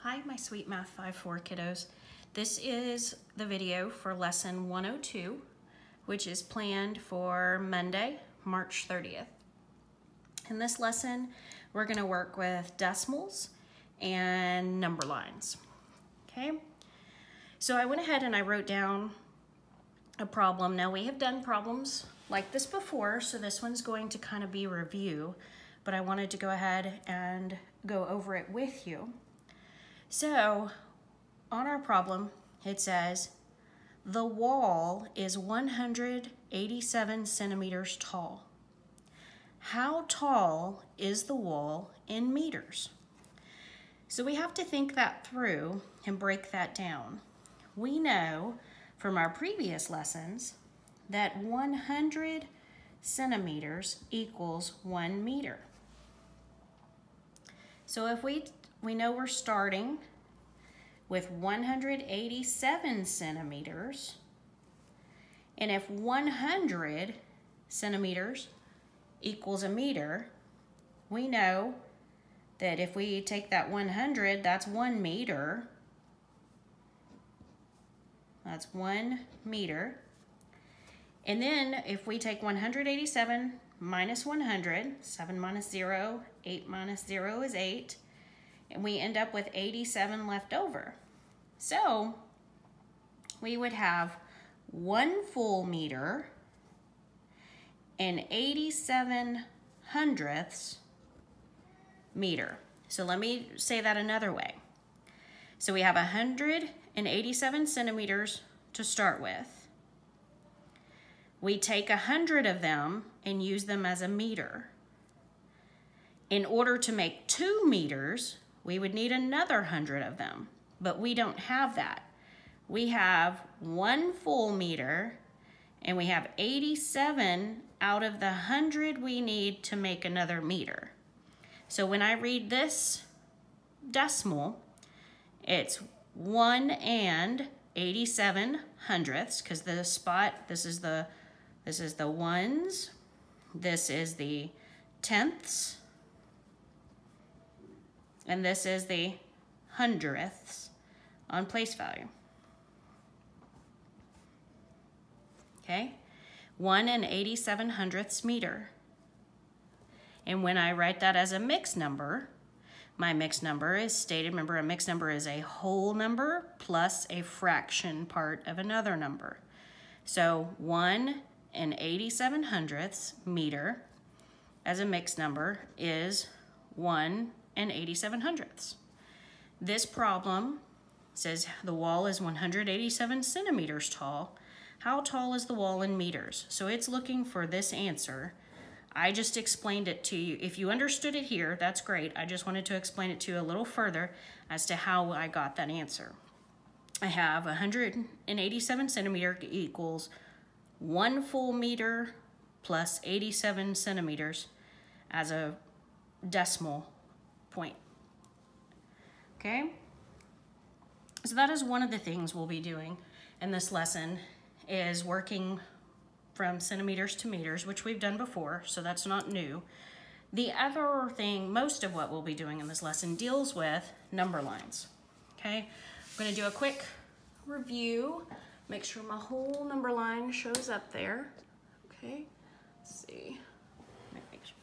Hi, my sweet Math 5-4 kiddos. This is the video for lesson 102, which is planned for Monday, March 30th. In this lesson, we're going to work with decimals and number lines. Okay, so I went ahead and I wrote down a problem. Now, we have done problems like this before, so this one's going to kind of be a review, but I wanted to go ahead and go over it with you. So on our problem, it says the wall is 187 centimeters tall. How tall is the wall in meters? So we have to think that through and break that down. We know from our previous lessons that 100 centimeters equals 1 meter. So if we know we're starting with 187 centimeters, and if 100 centimeters equals a meter, we know that if we take that 100, that's 1 meter. That's 1 meter. And then if we take 187 minus 100, 7 minus 0, 8 minus 0 is 8, and we end up with 87 left over. So we would have 1 full meter and 87 hundredths meter. So let me say that another way. So we have 187 centimeters to start with. We take 100 of them and use them as a meter. In order to make 2 meters, we would need another 100 of them, but we don't have that. We have 1 full meter, and we have 87 out of the 100 we need to make another meter. So when I read this decimal, it's 1 and 87 hundredths, because the spot, this is the ones, this is the tenths, and this is the hundredths on place value. Okay, 1 and 87 hundredths meter. And when I write that as a mixed number, my mixed number is stated, remember a mixed number is a whole number plus a fraction part of another number. So 1 and 87 hundredths meter as a mixed number is 1 and 87 hundredths. This problem says the wall is 187 centimeters tall. How tall is the wall in meters? So it's looking for this answer. I just explained it to you. If you understood it here, that's great. I just wanted to explain it to you a little further as to how I got that answer. I have 187 centimeter equals 1 full meter plus 87 centimeters as a decimal point. Okay? So that is one of the things we'll be doing in this lesson, is working from centimeters to meters, which we've done before, so that's not new. The other thing, most of what we'll be doing in this lesson deals with number lines. Okay? I'm going to do a quick review. Make sure my whole number line shows up there. Okay? Let's see. Make sure.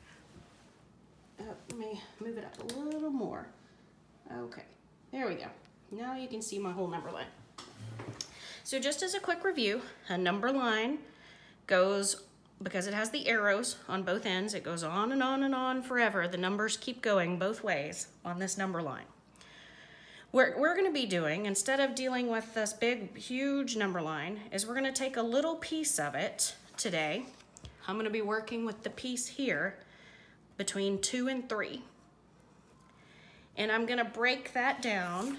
Let me move it up a little more. Okay, there we go. Now you can see my whole number line. So just as a quick review, a number line goes, because it has the arrows on both ends, it goes on and on and on forever. The numbers keep going both ways on this number line. What we're going to be doing, instead of dealing with this big, huge number line, is we're going to take a little piece of it today. I'm going to be working with the piece here between 2 and 3. And I'm going to break that down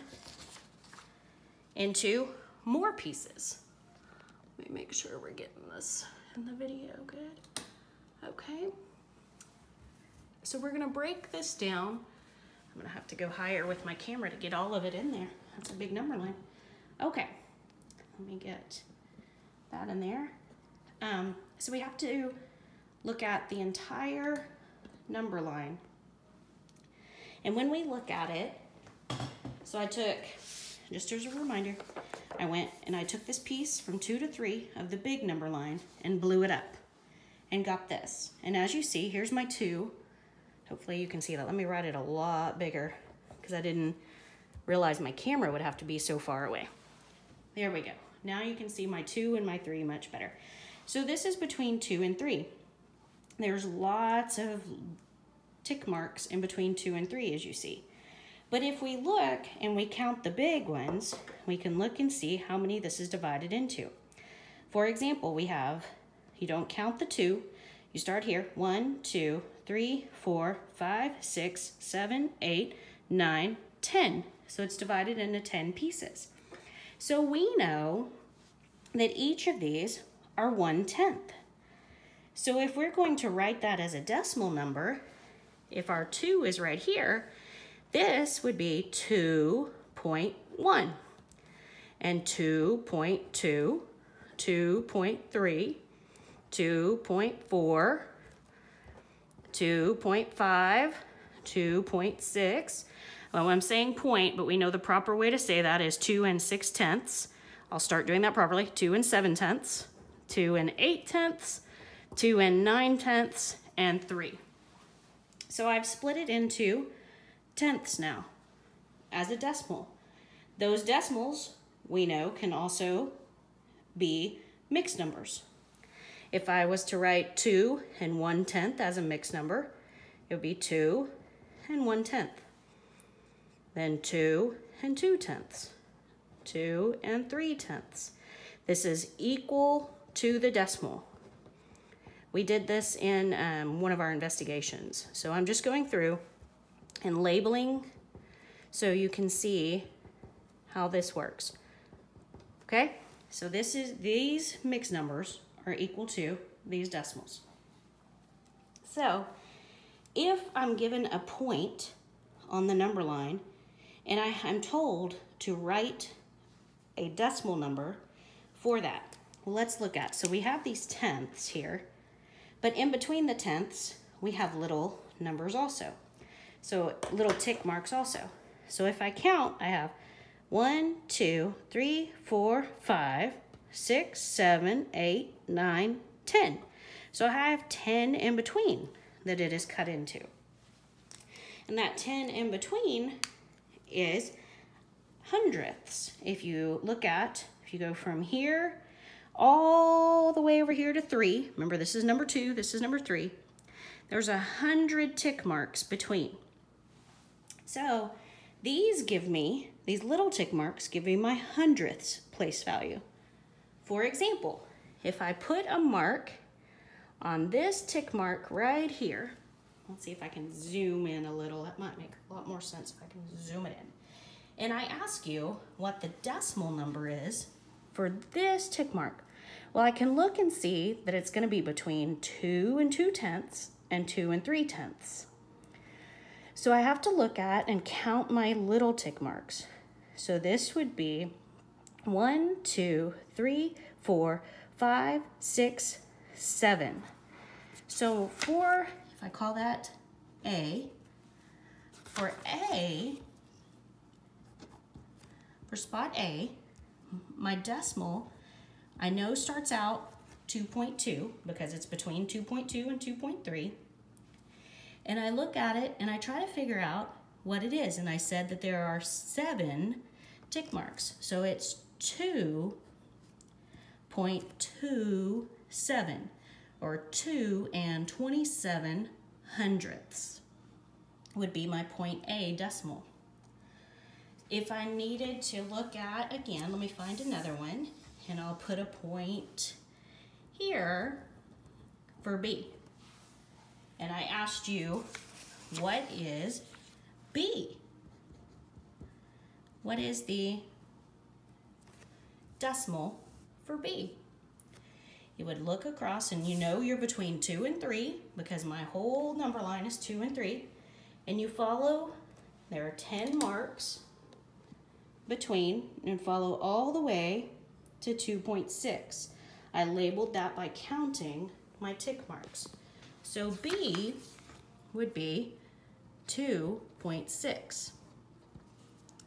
into more pieces. Let me make sure we're getting this in the video good. Okay. So we're going to break this down. I'm going to have to go higher with my camera to get all of it in there. That's a big number line. Okay. Let me get that in there. So we have to look at the entire number line. And when we look at it, So I took, just as a reminder, I went and I took this piece from 2 to 3 of the big number line and blew it up and got this. And as you see, here's my 2. Hopefully you can see that. Let me write it a lot bigger because I didn't realize my camera would have to be so far away. There we go. Now you can see my 2 and my 3 much better. So this is between 2 and 3. There's lots of tick marks in between 2 and 3, as you see. But if we look and we count the big ones, we can look and see how many this is divided into. For example, we have, you don't count the 2, you start here, 1, 2, 3, 4, 5, 6, 7, 8, 9, 10. So it's divided into 10 pieces. So we know that each of these are 1/10. So if we're going to write that as a decimal number, if our 2 is right here, this would be 2.1 and 2.2, 2.3, 2.4, 2.5, 2.6. Well, I'm saying point, but we know the proper way to say that is 2 6/10. I'll start doing that properly. 2 7/10, 2 8/10, 2 9/10, and 3. So I've split it into tenths now as a decimal. Those decimals, we know, can also be mixed numbers. If I was to write 2 1/10 as a mixed number, it would be 2 1/10. Then 2 2/10, 2 3/10. This is equal to the decimal. We did this in one of our investigations. So I'm just going through and labeling so you can see how this works. Okay, so these mixed numbers are equal to these decimals. So if I'm given a point on the number line and I'm told to write a decimal number for that, well, let's look at, so we have these tenths here, but in between the tenths, we have little numbers also. So little tick marks also. So if I count, I have 1, 2, 3, 4, 5, 6, 7, 8, 9, 10. So I have 10 in between that it is cut into. And that 10 in between is hundredths. If you look at, if you go from here all the way over here to 3, remember this is number 2, this is number 3, there's 100 tick marks between. So these little tick marks give me my hundredths place value. For example, if I put a mark on this tick mark right here, let's see if I can zoom in a little, that might make a lot more sense if I can zoom it in. And I ask you what the decimal number is for this tick mark. Well, I can look and see that it's going to be between 2 2/10 and 2 3/10. So I have to look at and count my little tick marks. So this would be 1, 2, 3, 4, 5, 6, 7. So if I call that A, for spot A, my decimal, I know starts out 2.2 because it's between 2.2 and 2.3. And I look at it and I try to figure out what it is. And I said that there are 7 tick marks. So it's 2.27 or 2 27 hundredths would be my point A decimal. If I needed to look at, again, let me find another one, and I'll put a point here for B. And I asked you, what is B? What is the decimal for B? You would look across, and you know you're between 2 and 3 because my whole number line is 2 and 3. And you follow, there are 10 marks between, and follow all the way to 2.6. I labeled that by counting my tick marks. So B would be 2.6.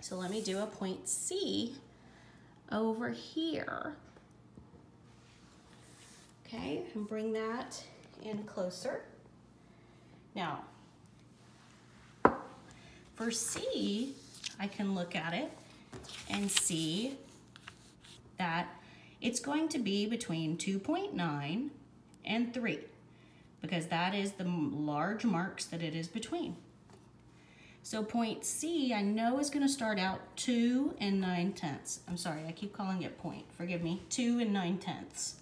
So So let me do a point C over here. Okay, and bring that in closer. Now, for C, I can look at it and see that it's going to be between 2.9 and 3 because that is the large marks that it is between. So point C, I know is going to start out 2 and 9/10. I'm sorry, I keep calling it point. Forgive me. 2 and 9/10.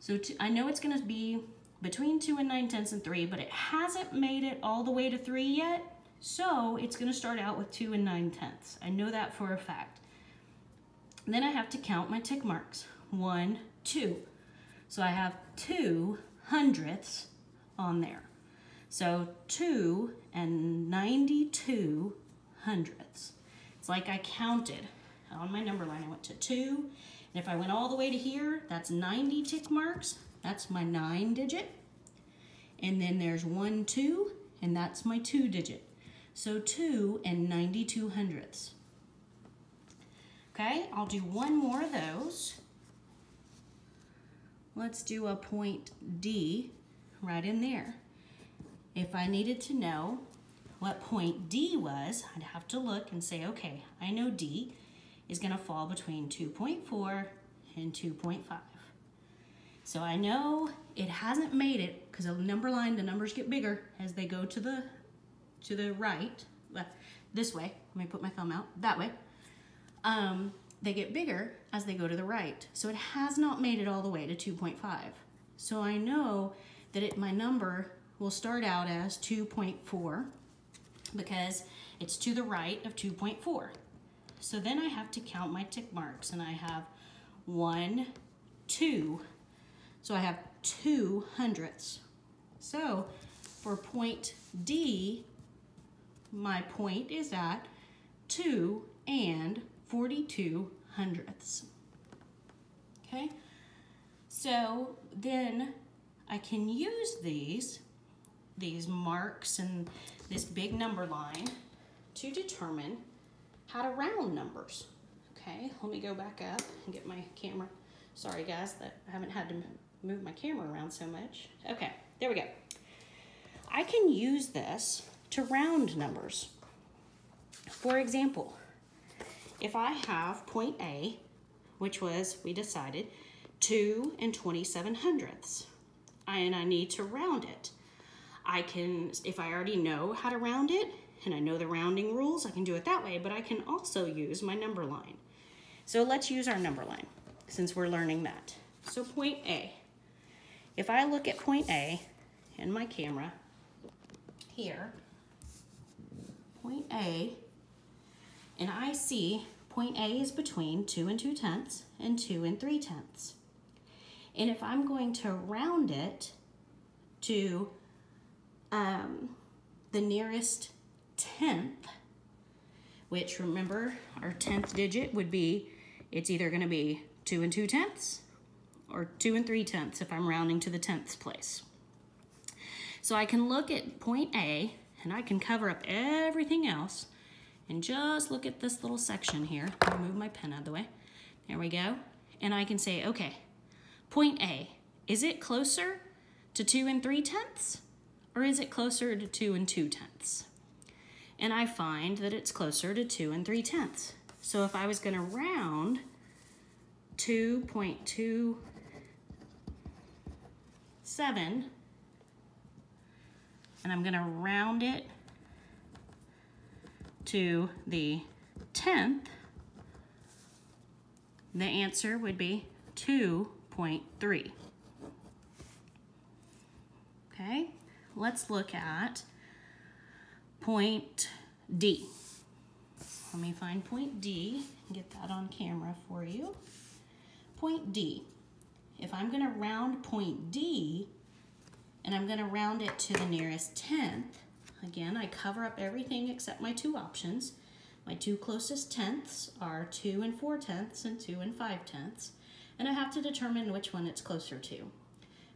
So I know it's going to be between 2 and 9/10 and 3, but it hasn't made it all the way to 3 yet. So it's going to start out with 2 and 9/10. I know that for a fact. And then I have to count my tick marks. 1, 2. So I have 2 hundredths on there. So 2 and 92 hundredths. It's like I counted on my number line. I went to 2, and if I went all the way to here, that's 90 tick marks. That's my 9 digit. And then there's 1, 2, and that's my 2 digit. So 2 and 92 hundredths. Okay, I'll do one more of those. Let's do a point D right in there. If I needed to know what point D was, I'd have to look and say, okay, I know D is going to fall between 2.4 and 2.5. So I know it hasn't made it because the number line, the numbers get bigger as they go to the right. This way. Let me put my thumb out. That way. They get bigger as they go to the right. So it has not made it all the way to 2.5. So I know that my number will start out as 2.4 because it's to the right of 2.4. So then I have to count my tick marks, and I have 1, 2. So I have 2 hundredths. So for point D, my point is at 2 and 42 hundredths. Okay, so then I can use these marks and this big number line to determine how to round numbers. Okay, let me go back up and get my camera. Sorry guys that I haven't had to move my camera around so much. Okay, there we go. I can use this to round numbers. For example, if I have point A, which was, we decided, 2 and 27 hundredths, and I need to round it. I can, if I already know how to round it, and I know the rounding rules, I can do it that way, but I can also use my number line. So let's use our number line, since we're learning that. So point A. If I look at point A in my camera, here, point A, and I see point A is between 2 and 2/10 and 2 and 3/10. And if I'm going to round it to the nearest 10th, which remember our 10th digit would be, it's either going to be 2 and 2/10 or 2 and 3/10 if I'm rounding to the 10th place. So I can look at point A and I can cover up everything else and just look at this little section here. I'll move my pen out of the way. There we go. And I can say, okay, point A, is it closer to 2 and 3/10 or is it closer to 2 and 2/10? And I find that it's closer to 2 and 3/10. So if I was going to round 2.27 and I'm going to round it to the 10th, the answer would be 2.3. Okay, let's look at point D. Let me find point D and get that on camera for you. Point D. If I'm going to round point D and I'm going to round it to the nearest 10th, again, I cover up everything except my two options. My two closest tenths are 2 and 4/10 and 2 and 5/10. And I have to determine which one it's closer to,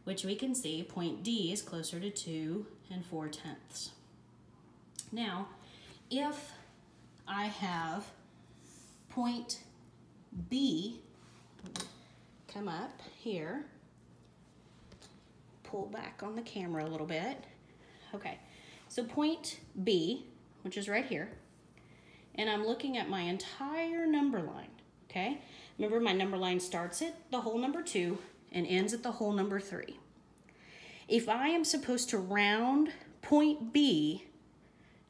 which we can see point D is closer to 2 and 4/10. Now, if I have point B, come up here, pull back on the camera a little bit. Okay, so point B, which is right here, and I'm looking at my entire number line, okay? Remember, my number line starts at the whole number 2 and ends at the whole number 3. If I am supposed to round point B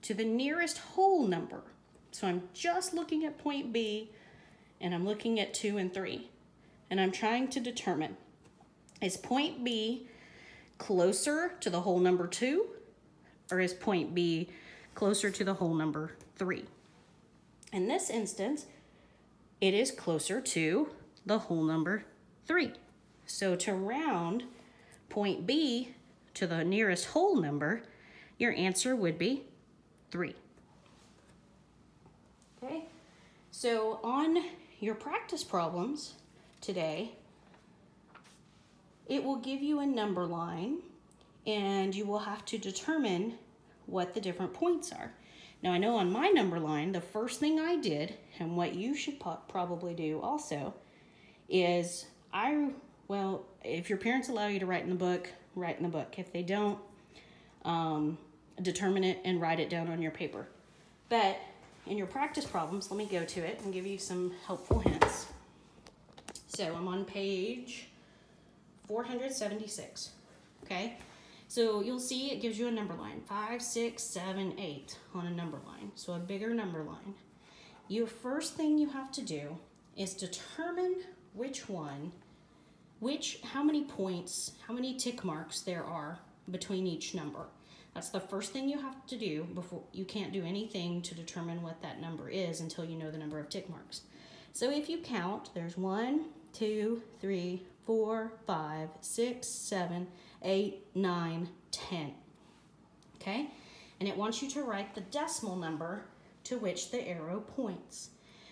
to the nearest whole number, so I'm just looking at point B and I'm looking at 2 and 3, and I'm trying to determine, is point B closer to the whole number 2, or is point B closer to the whole number 3? In this instance, it is closer to the whole number 3. So to round point B to the nearest whole number, your answer would be 3. Okay, so on your practice problems today, it will give you a number line and you will have to determine what the different points are. Now, I know on my number line, the first thing I did, and what you should probably do also, is well, if your parents allow you to write in the book, write in the book. If they don't, determine it and write it down on your paper. But in your practice problems, let me go to it and give you some helpful hints. So I'm on page 476, okay? So you'll see it gives you a number line, 5, 6, 7, 8 on a number line, so a bigger number line. Your first thing you have to do is determine how many points, how many tick marks there are between each number. That's the first thing you have to do before you can't do anything to determine what that number is until you know the number of tick marks. So if you count, there's 1, 2, 3, 4, 5, 6, 7, 8, 9, 10. Okay? And it wants you to write the decimal number to which the arrow points.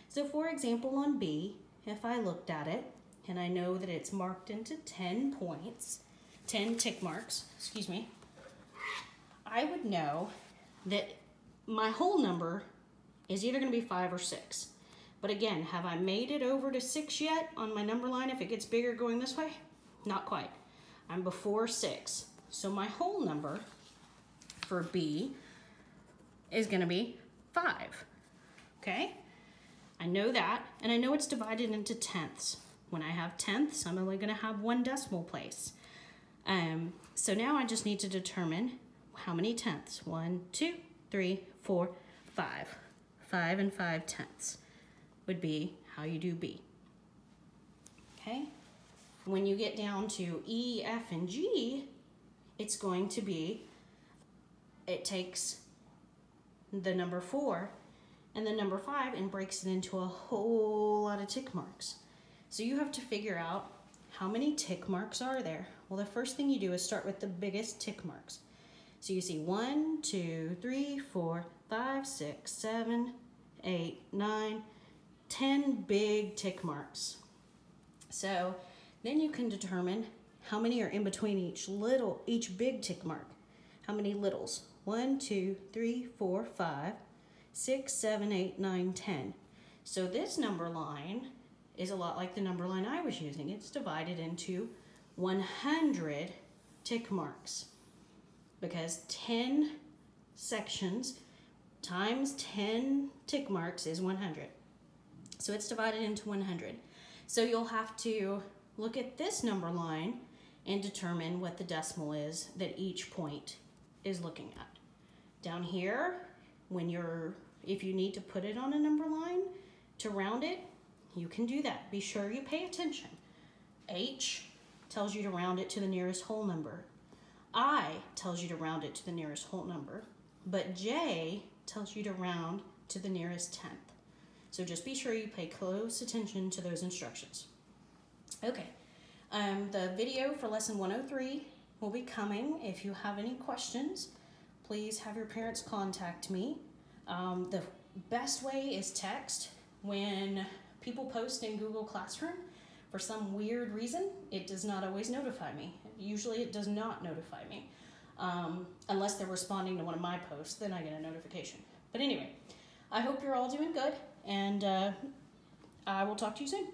So for example, on B, if I looked at it and I know that it's marked into 10 points, 10 tick marks, excuse me, I would know that my whole number is either going to be 5 or 6. But again, have I made it over to 6 yet on my number line if it gets bigger going this way? Not quite. I'm before 6. So my whole number for B is going to be 5. Okay? I know that, and I know it's divided into tenths. When I have tenths, I'm only going to have one decimal place. So now I just need to determine how many tenths. 1, 2, 3, 4, 5. 5 and 5 tenths would be how you do B. Okay? When you get down to E, F, and G, it's going to be, it takes the number 4 and the number 5 and breaks it into a whole lot of tick marks. So you have to figure out how many tick marks are there. Well, the first thing you do is start with the biggest tick marks. So you see 1, 2, 3, 4, 5, 6, 7, 8, 9, 10 big tick marks. So then you can determine how many are in between each big tick mark. How many littles? 1, 2, 3, 4, 5, 6, 7, 8, 9, 10. So this number line is a lot like the number line I was using. It's divided into 100 tick marks because 10 sections times 10 tick marks is 100. So it's divided into 100. So you'll have to look at this number line and determine what the decimal is that each point is looking at. Down here, if you need to put it on a number line to round it, you can do that. Be sure you pay attention. H tells you to round it to the nearest whole number. I tells you to round it to the nearest whole number. But J tells you to round to the nearest tenth. So just be sure you pay close attention to those instructions. Okay, the video for lesson 103 will be coming. If you have any questions, please have your parents contact me. The best way is text. When people post in Google Classroom, for some weird reason, it does not always notify me. Usually it does not notify me. Unless they're responding to one of my posts, then I get a notification. But anyway, I hope you're all doing good, and I will talk to you soon.